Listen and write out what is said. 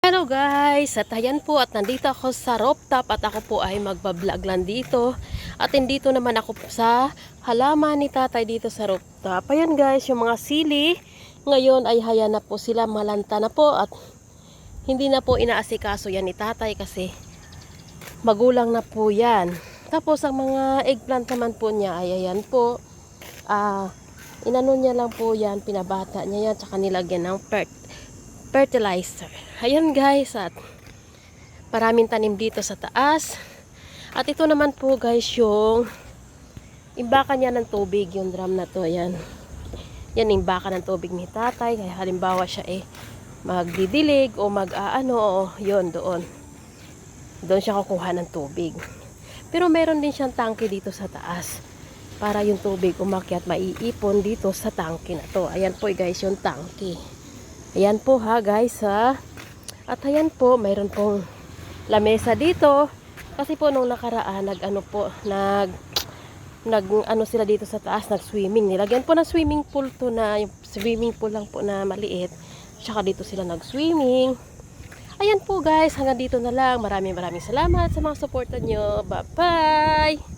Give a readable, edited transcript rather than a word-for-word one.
Hello guys, at ayan po at nandito ako sa rooftop at ako po ay magbablog lang dito. At dito naman ako sa halaman ni tatay dito sa rooftop. Ayan guys, yung mga sili ngayon ay haya na po sila, malanta na po at hindi na po inaasikaso yan ni tatay kasi magulang na po yan. Tapos ang mga eggplant naman po niya ay ayan po, inano niya lang po yan, pinabata niya yan, tsaka nilagyan ng fertilizer. Ayan guys, at maraming tanim dito sa taas. At ito naman po guys yung imbakan niya ng tubig, yung drum na to. Ayan, yan imbakan ng tubig ni tatay. Kaya halimbawa siya magdidilig o yun doon siya kukuha ng tubig. Pero meron din siyang tangke dito sa taas para yung tubig umakyat maiipon dito sa tangke na to. Ayan po guys yung tangke. Ayan po ha guys ha. At ayan po, mayroon pong lamesa dito. Kasi po nung nakaraan, nag-ano sila dito sa taas, nag-swimming. Nilagyan po ng swimming pool to na, yung swimming pool lang po na maliit. Tsaka dito sila nag-swimming. Ayan po guys, hanggang dito na lang. Maraming salamat sa mga suporta nyo. Bye-bye!